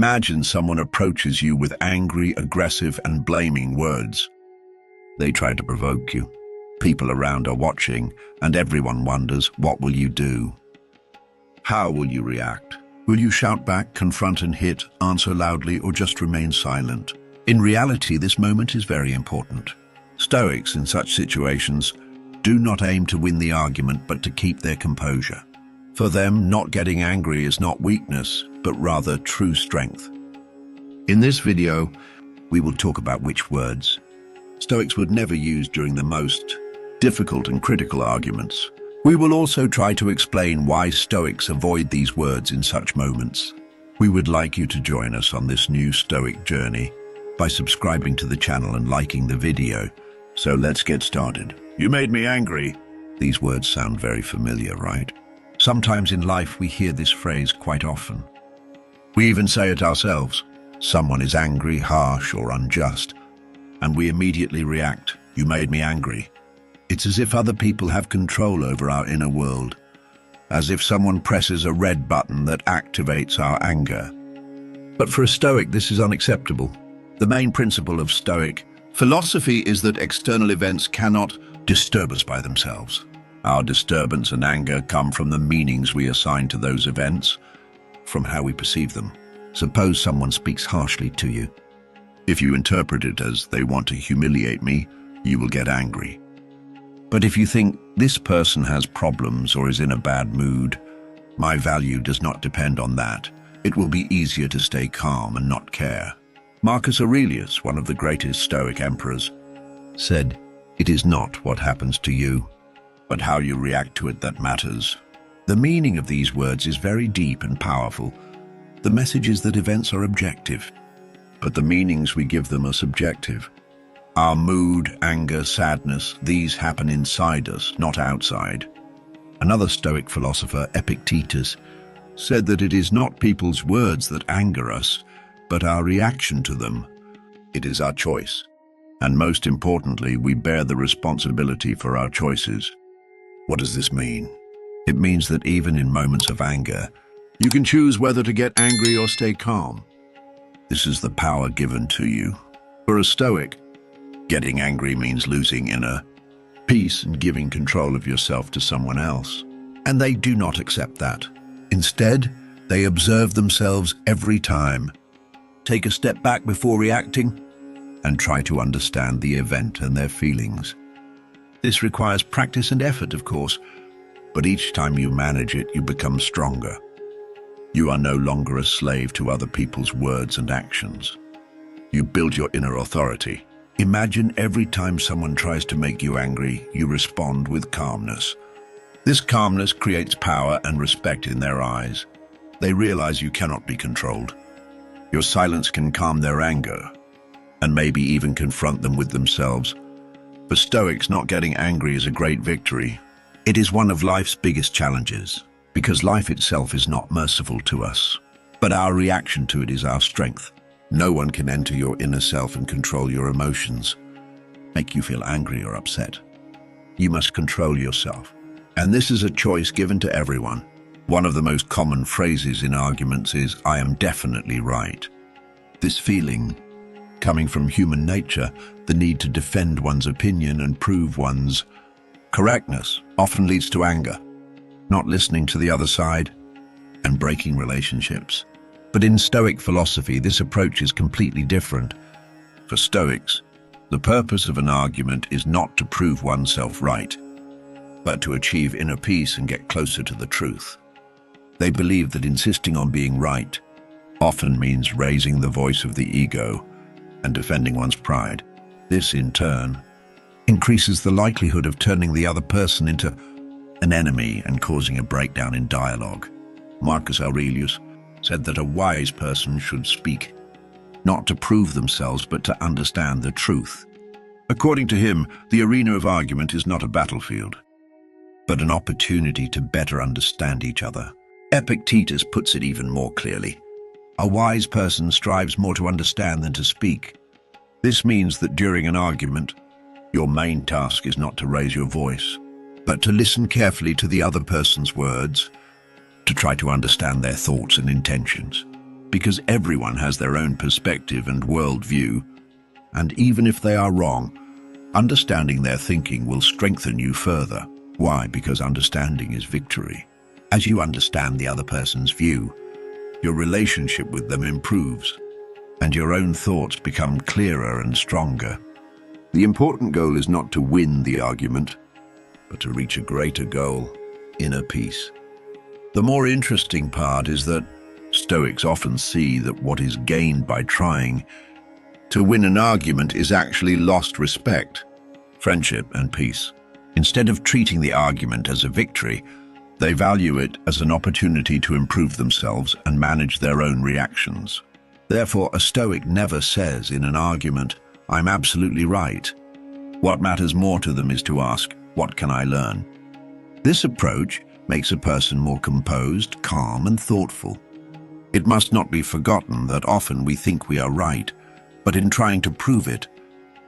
Imagine someone approaches you with angry, aggressive, and blaming words. They try to provoke you. People around are watching, and everyone wonders, what will you do? How will you react? Will you shout back, confront and hit, answer loudly, or just remain silent? In reality, this moment is very important. Stoics in such situations do not aim to win the argument, but to keep their composure. For them, not getting angry is not weakness, but rather true strength. In this video, we will talk about which words Stoics would never use during the most difficult and critical arguments. We will also try to explain why Stoics avoid these words in such moments. We would like you to join us on this new Stoic journey by subscribing to the channel and liking the video. So let's get started. You made me angry. These words sound very familiar, right? Sometimes in life we hear this phrase quite often. We even say it ourselves. Someone is angry, harsh, or unjust, and we immediately react, "You made me angry." It's as if other people have control over our inner world, as if someone presses a red button that activates our anger. But for a Stoic, this is unacceptable. The main principle of Stoic philosophy is that external events cannot disturb us by themselves. Our disturbance and anger come from the meanings we assign to those events, from how we perceive them. Suppose someone speaks harshly to you. If you interpret it as they want to humiliate me, you will get angry. But if you think this person has problems or is in a bad mood, my value does not depend on that. It will be easier to stay calm and not care. Marcus Aurelius, one of the greatest Stoic emperors, said, "It is not what happens to you, but how you react to it that matters." The meaning of these words is very deep and powerful. The message is that events are objective, but the meanings we give them are subjective. Our mood, anger, sadness, these happen inside us, not outside. Another Stoic philosopher, Epictetus, said that it is not people's words that anger us, but our reaction to them. It is our choice. And most importantly, we bear the responsibility for our choices. What does this mean? It means that even in moments of anger, you can choose whether to get angry or stay calm. This is the power given to you. For a Stoic, getting angry means losing inner peace and giving control of yourself to someone else. And they do not accept that. Instead, they observe themselves every time, take a step back before reacting, and try to understand the event and their feelings. This requires practice and effort, of course, but each time you manage it, you become stronger. You are no longer a slave to other people's words and actions. You build your inner authority. Imagine every time someone tries to make you angry, you respond with calmness. This calmness creates power and respect in their eyes. They realize you cannot be controlled. Your silence can calm their anger, and maybe even confront them with themselves. For Stoics, not getting angry is a great victory. It is one of life's biggest challenges, because life itself is not merciful to us. But our reaction to it is our strength. No one can enter your inner self and control your emotions, make you feel angry or upset. You must control yourself. And this is a choice given to everyone. One of the most common phrases in arguments is, "I am definitely right." This feeling, coming from human nature, the need to defend one's opinion and prove one's correctness, often leads to anger, not listening to the other side, and breaking relationships. But in Stoic philosophy, this approach is completely different. For Stoics, the purpose of an argument is not to prove oneself right, but to achieve inner peace and get closer to the truth. They believe that insisting on being right often means raising the voice of the ego and defending one's pride. This, in turn, increases the likelihood of turning the other person into an enemy and causing a breakdown in dialogue. Marcus Aurelius said that a wise person should speak, not to prove themselves, but to understand the truth. According to him, the arena of argument is not a battlefield, but an opportunity to better understand each other. Epictetus puts it even more clearly. A wise person strives more to understand than to speak. This means that during an argument, your main task is not to raise your voice, but to listen carefully to the other person's words, to try to understand their thoughts and intentions. because everyone has their own perspective and worldview, and even if they are wrong, understanding their thinking will strengthen you further. Why? Because understanding is victory. As you understand the other person's view, your relationship with them improves, and your own thoughts become clearer and stronger. The important goal is not to win the argument, but to reach a greater goal, inner peace. The more interesting part is that Stoics often see that what is gained by trying to win an argument is actually lost respect, friendship, and peace. Instead of treating the argument as a victory, they value it as an opportunity to improve themselves and manage their own reactions. Therefore, a Stoic never says in an argument, "I'm absolutely right." What matters more to them is to ask, "What can I learn?" This approach makes a person more composed, calm, and thoughtful. It must not be forgotten that often we think we are right, but in trying to prove it,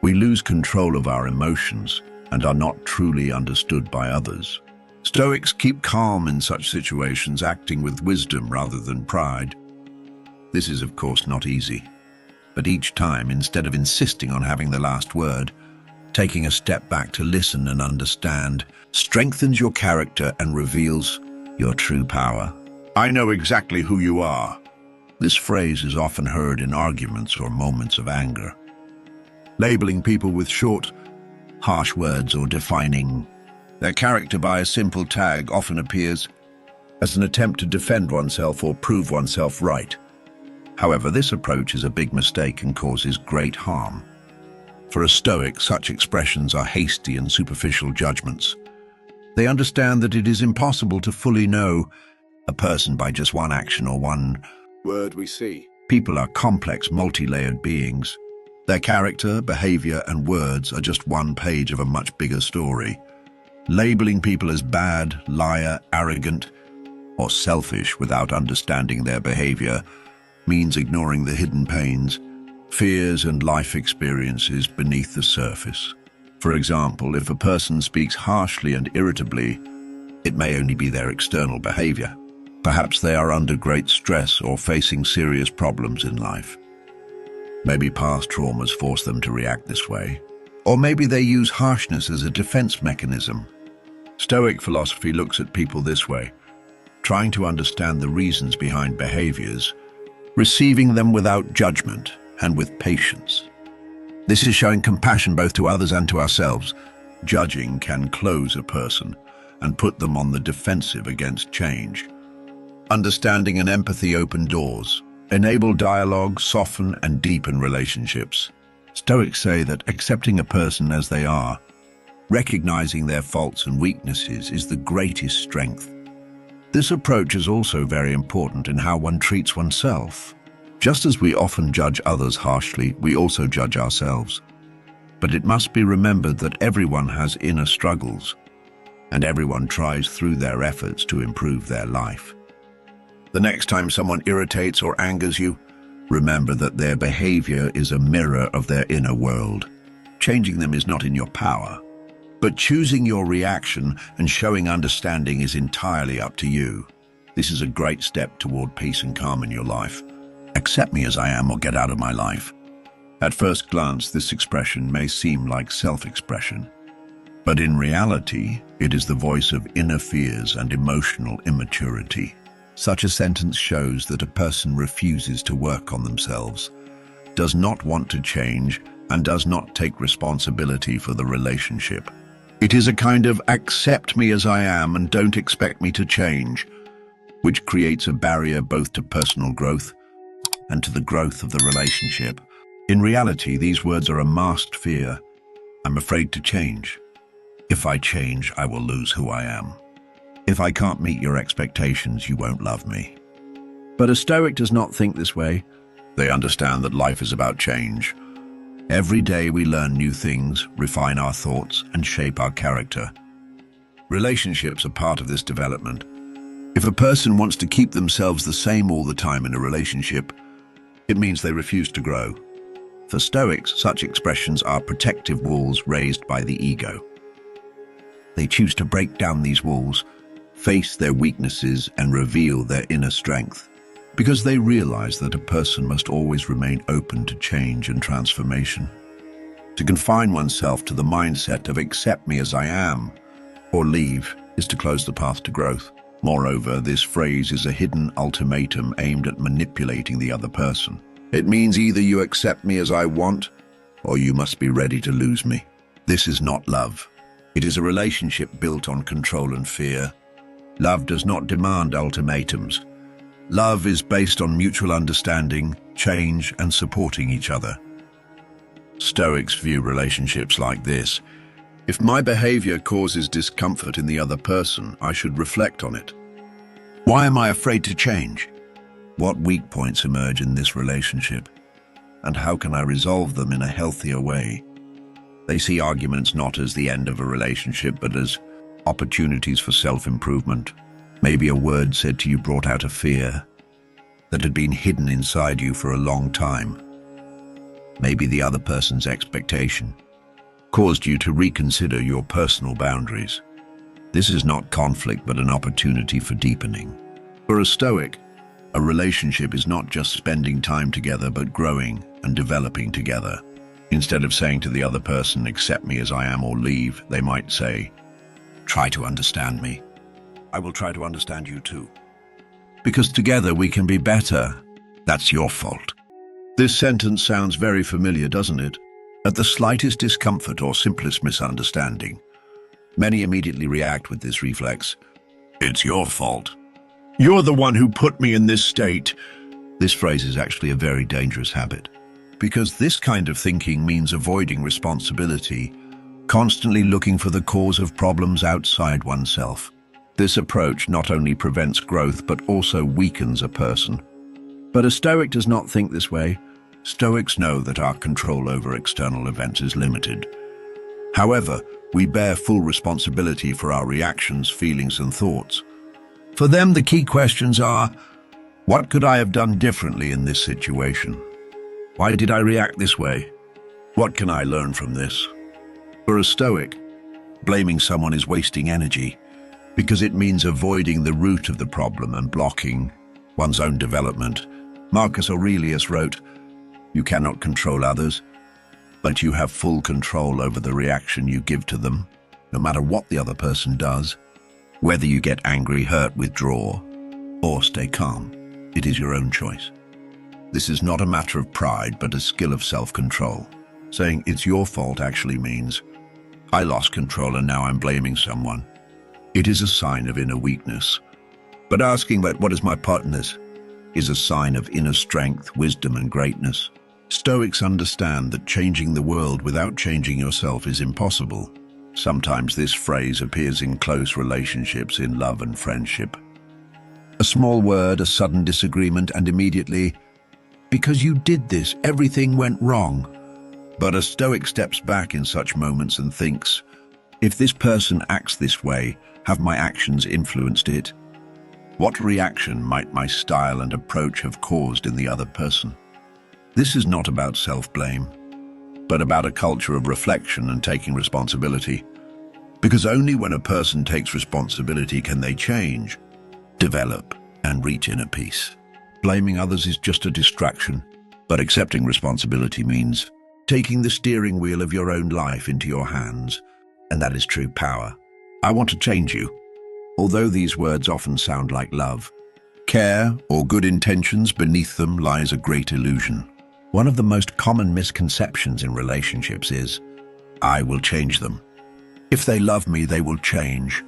we lose control of our emotions and are not truly understood by others. Stoics keep calm in such situations, acting with wisdom rather than pride. This is, of course, not easy, but each time, instead of insisting on having the last word, taking a step back to listen and understand strengthens your character and reveals your true power. "I know exactly who you are." This phrase is often heard in arguments or moments of anger. Labeling people with short, harsh words or defining their character by a simple tag often appears as an attempt to defend oneself or prove oneself right. However, this approach is a big mistake and causes great harm. For a Stoic, such expressions are hasty and superficial judgments. They understand that it is impossible to fully know a person by just one action or one word we see. People are complex, multi-layered beings. Their character, behavior, and words are just one page of a much bigger story. Labeling people as bad, liar, arrogant, or selfish without understanding their behavior means ignoring the hidden pains, fears, and life experiences beneath the surface. For example, if a person speaks harshly and irritably, it may only be their external behavior. Perhaps they are under great stress or facing serious problems in life. Maybe past traumas force them to react this way. Or maybe they use harshness as a defense mechanism. Stoic philosophy looks at people this way, trying to understand the reasons behind behaviors, receiving them without judgment and with patience. This is showing compassion both to others and to ourselves. Judging can close a person and put them on the defensive against change. Understanding and empathy open doors, enable dialogue, soften and deepen relationships. Stoics say that accepting a person as they are, recognizing their faults and weaknesses, is the greatest strength. This approach is also very important in how one treats oneself. Just as we often judge others harshly, we also judge ourselves. But it must be remembered that everyone has inner struggles, and everyone tries through their efforts to improve their life. The next time someone irritates or angers you, remember that their behavior is a mirror of their inner world. Changing them is not in your power, but choosing your reaction and showing understanding is entirely up to you. This is a great step toward peace and calm in your life. Accept me as I am or get out of my life. At first glance, this expression may seem like self-expression, but in reality, it is the voice of inner fears and emotional immaturity. Such a sentence shows that a person refuses to work on themselves, does not want to change, and does not take responsibility for the relationship. It is a kind of accept me as I am and don't expect me to change, which creates a barrier both to personal growth and to the growth of the relationship. In reality, these words are a masked fear. I'm afraid to change. If I change, I will lose who I am. If I can't meet your expectations, you won't love me. But a Stoic does not think this way. They understand that life is about change. Every day we learn new things, refine our thoughts, and shape our character. Relationships are part of this development. If a person wants to keep themselves the same all the time in a relationship, it means they refuse to grow. For Stoics, such expressions are protective walls raised by the ego. They choose to break down these walls, face their weaknesses, and reveal their inner strength. because they realize that a person must always remain open to change and transformation. To confine oneself to the mindset of accept me as I am or leave is to close the path to growth. Moreover, this phrase is a hidden ultimatum aimed at manipulating the other person. It means either you accept me as I want or you must be ready to lose me. This is not love. It is a relationship built on control and fear. Love does not demand ultimatums. Love is based on mutual understanding, change, and supporting each other. Stoics view relationships like this. If my behavior causes discomfort in the other person, I should reflect on it. Why am I afraid to change? What weak points emerge in this relationship? And how can I resolve them in a healthier way? They see arguments not as the end of a relationship, but as opportunities for self-improvement. Maybe a word said to you brought out a fear that had been hidden inside you for a long time. Maybe the other person's expectation caused you to reconsider your personal boundaries. This is not conflict, but an opportunity for deepening. For a Stoic, a relationship is not just spending time together, but growing and developing together. Instead of saying to the other person, accept me as I am or leave, they might say, try to understand me. I will try to understand you too. Because together we can be better. That's your fault. This sentence sounds very familiar, doesn't it? At the slightest discomfort or simplest misunderstanding, many immediately react with this reflex. It's your fault. You're the one who put me in this state. This phrase is actually a very dangerous habit, because this kind of thinking means avoiding responsibility, constantly looking for the cause of problems outside oneself. This approach not only prevents growth, but also weakens a person. But a Stoic does not think this way. Stoics know that our control over external events is limited. However, we bear full responsibility for our reactions, feelings, and thoughts. For them, the key questions are, what could I have done differently in this situation? Why did I react this way? What can I learn from this? For a Stoic, blaming someone is wasting energy, because it means avoiding the root of the problem and blocking one's own development. Marcus Aurelius wrote, you cannot control others, but you have full control over the reaction you give to them, no matter what the other person does. Whether you get angry, hurt, withdraw, or stay calm, it is your own choice. This is not a matter of pride, but a skill of self-control. Saying it's your fault actually means, I lost control and now I'm blaming someone. It is a sign of inner weakness. But asking about what is my part in this is a sign of inner strength, wisdom, and greatness. Stoics understand that changing the world without changing yourself is impossible. Sometimes this phrase appears in close relationships, in love and friendship. A small word, a sudden disagreement, and immediately, because you did this, everything went wrong. But a Stoic steps back in such moments and thinks, if this person acts this way, have my actions influenced it? What reaction might my style and approach have caused in the other person? This is not about self-blame, but about a culture of reflection and taking responsibility. Because only when a person takes responsibility can they change, develop, and reach inner peace. Blaming others is just a distraction, but accepting responsibility means taking the steering wheel of your own life into your hands, and that is true power. I want to change you. Although these words often sound like love, care or good intentions, beneath them lies a great illusion. One of the most common misconceptions in relationships is, I will change them. If they love me, they will change.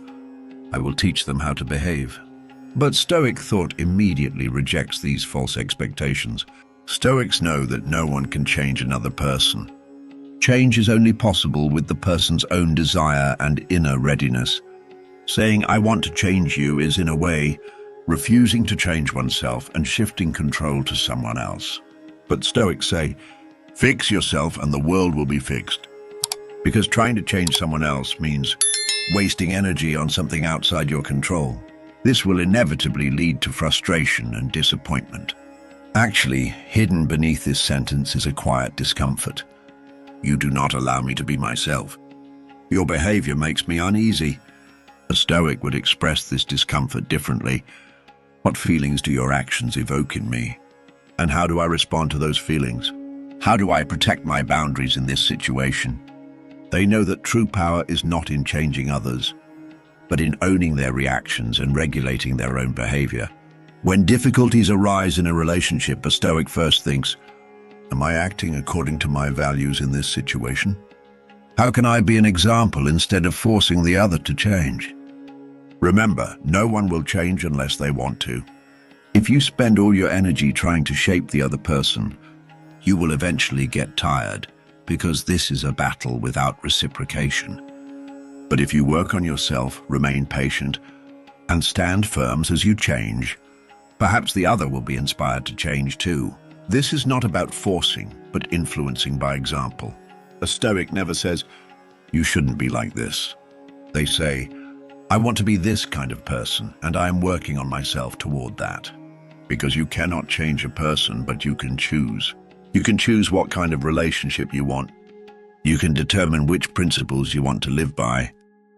I will teach them how to behave. But Stoic thought immediately rejects these false expectations. Stoics know that no one can change another person. Change is only possible with the person's own desire and inner readiness. Saying, I want to change you is, in a way, refusing to change oneself and shifting control to someone else. But Stoics say, fix yourself and the world will be fixed. Because trying to change someone else means wasting energy on something outside your control. This will inevitably lead to frustration and disappointment. Actually, hidden beneath this sentence is a quiet discomfort. You do not allow me to be myself. Your behavior makes me uneasy. A Stoic would express this discomfort differently. What feelings do your actions evoke in me? And how do I respond to those feelings? How do I protect my boundaries in this situation? They know that true power is not in changing others, but in owning their reactions and regulating their own behavior. When difficulties arise in a relationship, a Stoic first thinks, am I acting according to my values in this situation? How can I be an example instead of forcing the other to change? Remember, no one will change unless they want to. If you spend all your energy trying to shape the other person, you will eventually get tired, because this is a battle without reciprocation. But if you work on yourself, remain patient, and stand firm as you change, perhaps the other will be inspired to change too. This is not about forcing, but influencing by example. A Stoic never says, you shouldn't be like this. They say, I want to be this kind of person, and I am working on myself toward that. Because you cannot change a person, but you can choose. You can choose what kind of relationship you want. You can determine which principles you want to live by.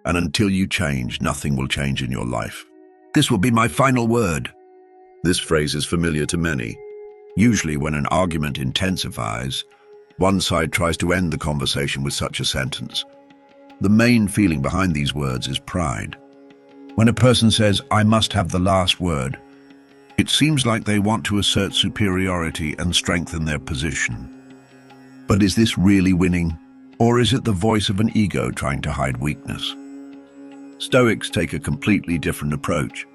And until you change, nothing will change in your life. This will be my final word. This phrase is familiar to many. Usually when an argument intensifies, one side tries to end the conversation with such a sentence. The main feeling behind these words is pride. When a person says, I must have the last word, it seems like they want to assert superiority and strengthen their position. But is this really winning? Or is it the voice of an ego trying to hide weakness? Stoics take a completely different approach.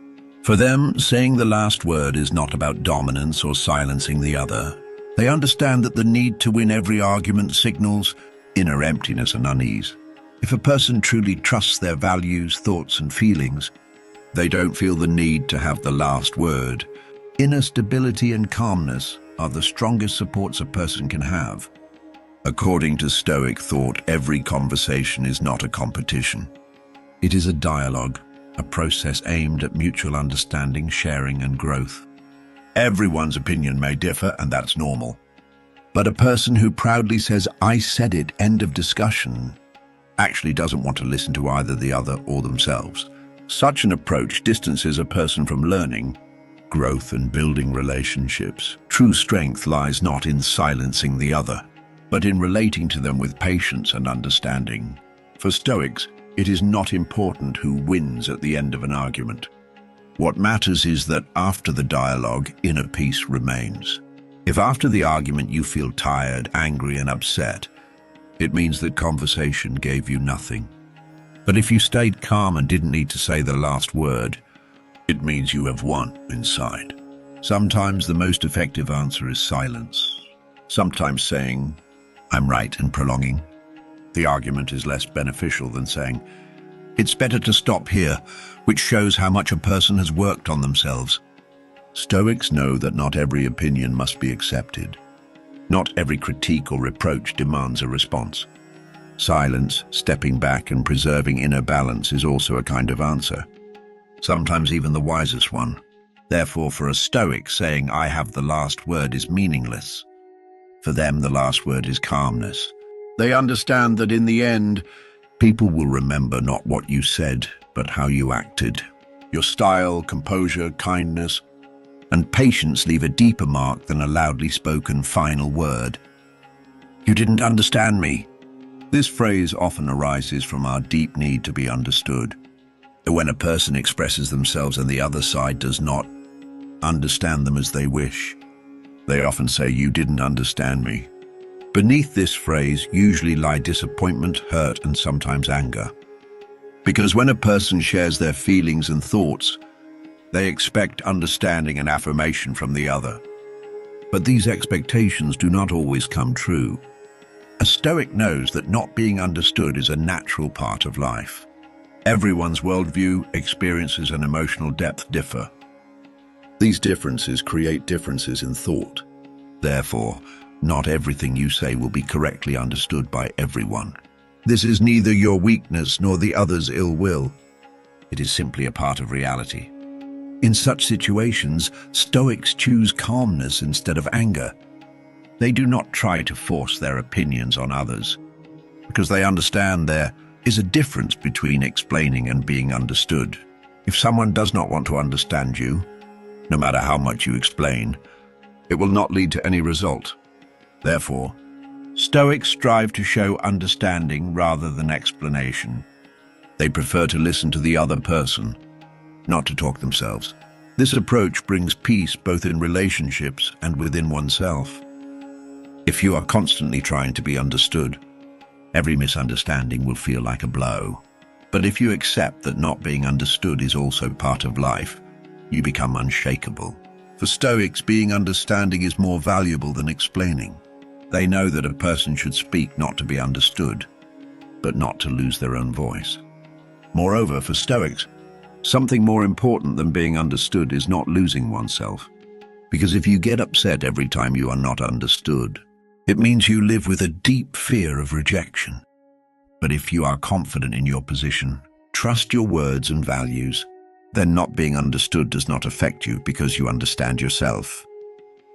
For them, saying the last word is not about dominance or silencing the other. They understand that the need to win every argument signals inner emptiness and unease. If a person truly trusts their values, thoughts, and feelings, they don't feel the need to have the last word. Inner stability and calmness are the strongest supports a person can have. According to Stoic thought, every conversation is not a competition. It is a dialogue, a process aimed at mutual understanding, sharing, and growth. Everyone's opinion may differ, and that's normal. But a person who proudly says, I said it, end of discussion, actually doesn't want to listen to either the other or themselves. Such an approach distances a person from learning, growth, and building relationships. True strength lies not in silencing the other, but in relating to them with patience and understanding. For Stoics, it is not important who wins at the end of an argument. What matters is that after the dialogue, inner peace remains. If after the argument you feel tired, angry, and upset, it means that conversation gave you nothing. But if you stayed calm and didn't need to say the last word, it means you have won inside. Sometimes the most effective answer is silence. Sometimes saying, I'm right, and prolonging the argument is less beneficial than saying, it's better to stop here, which shows how much a person has worked on themselves. Stoics know that not every opinion must be accepted. Not every critique or reproach demands a response. Silence, stepping back, and preserving inner balance is also a kind of answer. Sometimes even the wisest one. Therefore, for a Stoic, saying, I have the last word is meaningless. For them, the last word is calmness. They understand that in the end, people will remember not what you said, but how you acted. Your style, composure, kindness, and patience leave a deeper mark than a loudly spoken final word. You didn't understand me. This phrase often arises from our deep need to be understood. When a person expresses themselves and the other side does not understand them as they wish, they often say, you didn't understand me. Beneath this phrase usually lie disappointment, hurt, and sometimes anger. Because when a person shares their feelings and thoughts, they expect understanding and affirmation from the other. But these expectations do not always come true. A Stoic knows that not being understood is a natural part of life. Everyone's worldview, experiences, and emotional depth differ. These differences create differences in thought. Therefore, not everything you say will be correctly understood by everyone. This is neither your weakness nor the other's ill will. It is simply a part of reality. In such situations, Stoics choose calmness instead of anger. They do not try to force their opinions on others, because they understand there is a difference between explaining and being understood. If someone does not want to understand you, No matter how much you explain, it will not lead to any result. Therefore, Stoics strive to show understanding rather than explanation. They prefer to listen to the other person, not to talk themselves. This approach brings peace both in relationships and within oneself. If you are constantly trying to be understood, every misunderstanding will feel like a blow. But if you accept that not being understood is also part of life, you become unshakable. For Stoics, being understanding is more valuable than explaining. They know that a person should speak not to be understood, but not to lose their own voice. Moreover, for Stoics, something more important than being understood is not losing oneself. Because if you get upset every time you are not understood, it means you live with a deep fear of rejection. But if you are confident in your position, trust your words and values, then not being understood does not affect you because you understand yourself.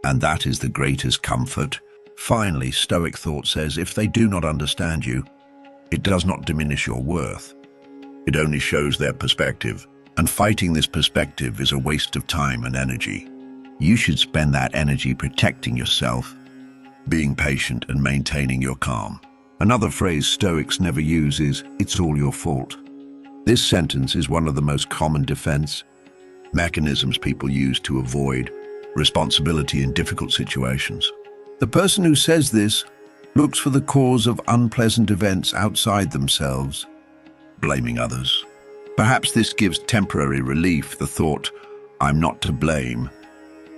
And that is the greatest comfort. Finally, Stoic thought says if they do not understand you, it does not diminish your worth. It only shows their perspective, and fighting this perspective is a waste of time and energy. You should spend that energy protecting yourself, being patient and maintaining your calm. Another phrase Stoics never use is, "It's all your fault." This sentence is one of the most common defense mechanisms people use to avoid responsibility in difficult situations. The person who says this looks for the cause of unpleasant events outside themselves, blaming others. Perhaps this gives temporary relief, the thought, "I'm not to blame.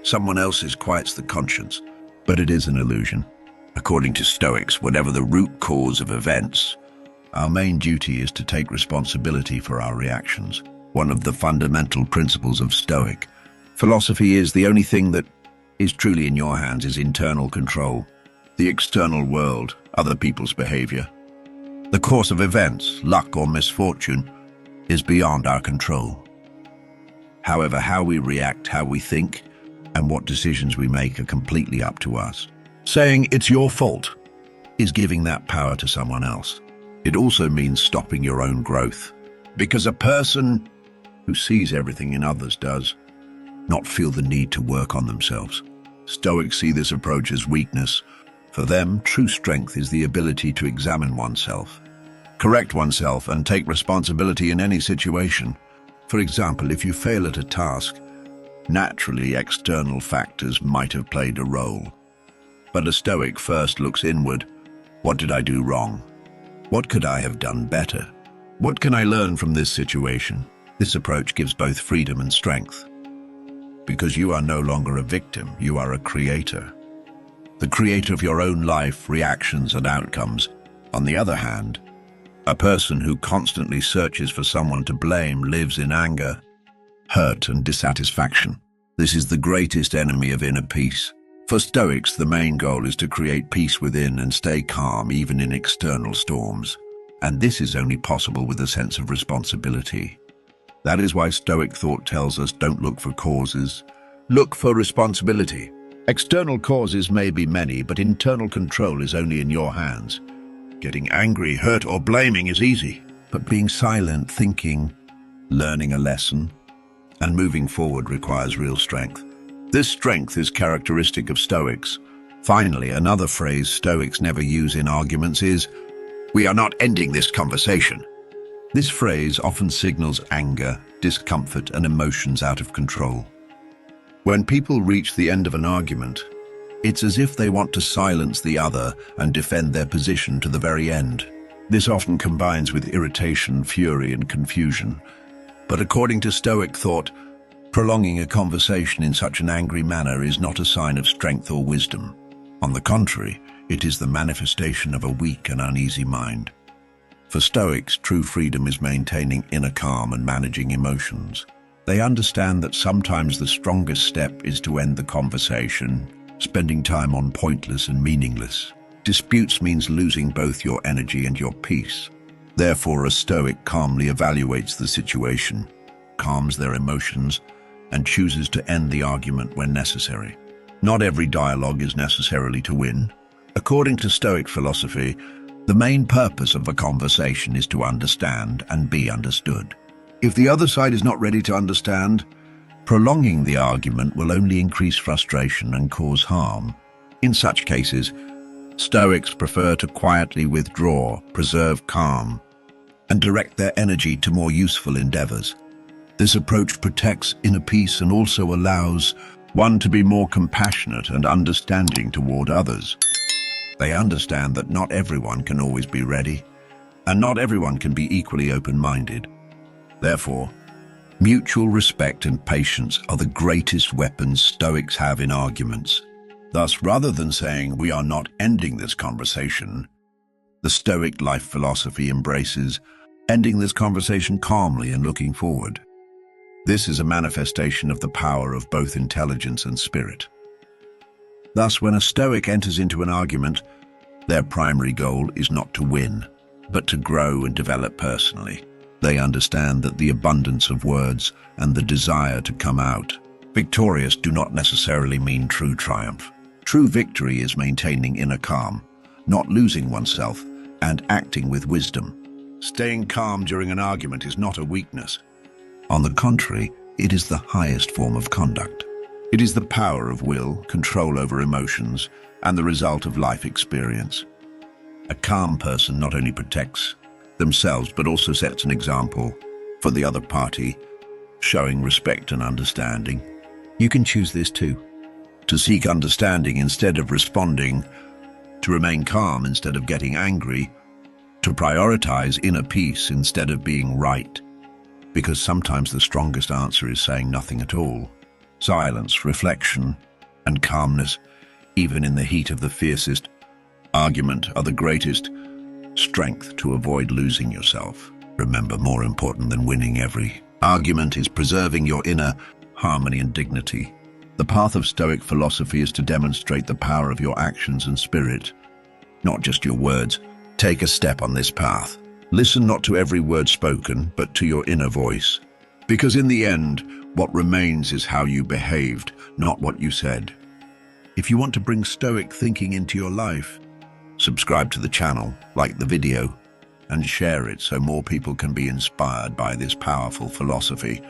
Someone else's quiets the conscience." But it is an illusion. According to Stoics, whatever the root cause of events, our main duty is to take responsibility for our reactions. One of the fundamental principles of Stoic philosophy is the only thing that is truly in your hands is internal control. The external world, other people's behavior, the course of events, luck or misfortune, is beyond our control. However, how we react, how we think, and what decisions we make are completely up to us. Saying "it's your fault" is giving that power to someone else. It also means stopping your own growth, because a person who sees everything in others does not feel the need to work on themselves. Stoics see this approach as weakness. For them, true strength is the ability to examine oneself, correct oneself, and take responsibility in any situation. For example, if you fail at a task, naturally external factors might have played a role. But a Stoic first looks inward. What did I do wrong? What could I have done better? What can I learn from this situation? This approach gives both freedom and strength. Because you are no longer a victim, you are a creator. The creator of your own life, reactions, and outcomes. On the other hand, a person who constantly searches for someone to blame lives in anger, hurt, and dissatisfaction. This is the greatest enemy of inner peace. For Stoics, the main goal is to create peace within and stay calm even in external storms. And this is only possible with a sense of responsibility. That is why Stoic thought tells us don't look for causes, look for responsibility. External causes may be many, but internal control is only in your hands. Getting angry, hurt, or blaming is easy, but being silent, thinking, learning a lesson, and moving forward requires real strength. This strength is characteristic of Stoics. Finally, another phrase Stoics never use in arguments is, "We are not ending this conversation." This phrase often signals anger, discomfort, and emotions out of control. When people reach the end of an argument, it's as if they want to silence the other and defend their position to the very end. This often combines with irritation, fury, and confusion. But according to Stoic thought, prolonging a conversation in such an angry manner is not a sign of strength or wisdom. On the contrary, it is the manifestation of a weak and uneasy mind. For Stoics, true freedom is maintaining inner calm and managing emotions. They understand that sometimes the strongest step is to end the conversation, spending time on pointless and meaningless disputes means losing both your energy and your peace. Therefore, a Stoic calmly evaluates the situation, calms their emotions, and chooses to end the argument when necessary. Not every dialogue is necessarily to win. According to Stoic philosophy, the main purpose of a conversation is to understand and be understood. If the other side is not ready to understand, Prolonging the argument will only increase frustration and cause harm. In such cases, Stoics prefer to quietly withdraw, preserve calm, and direct their energy to more useful endeavors. This approach protects inner peace and also allows one to be more compassionate and understanding toward others. They understand that not everyone can always be ready, and not everyone can be equally open-minded. Therefore, mutual respect and patience are the greatest weapons Stoics have in arguments. Thus, rather than saying, "We are not ending this conversation," the Stoic life philosophy embraces ending this conversation calmly and looking forward. This is a manifestation of the power of both intelligence and spirit. Thus, when a Stoic enters into an argument, their primary goal is not to win, but to grow and develop personally. They understand that the abundance of words and the desire to come out victorious do not necessarily mean true triumph. True victory is maintaining inner calm, not losing oneself, and acting with wisdom. Staying calm during an argument is not a weakness. On the contrary, it is the highest form of conduct. It is the power of will, control over emotions, and the result of life experience. A calm person not only protects themselves but also sets an example for the other party, showing respect and understanding. You can choose this too. To seek understanding instead of responding, to remain calm instead of getting angry, to prioritize inner peace instead of being right. Because sometimes the strongest answer is saying nothing at all. Silence, reflection, and calmness, even in the heat of the fiercest argument, are the greatest strength to avoid losing yourself. Remember, more important than winning every argument is preserving your inner harmony and dignity. The path of Stoic philosophy is to demonstrate the power of your actions and spirit, not just your words. Take a step on this path. Listen not to every word spoken, but to your inner voice. Because in the end, what remains is how you behaved, not what you said. If you want to bring Stoic thinking into your life, subscribe to the channel, like the video, and share it so more people can be inspired by this powerful philosophy.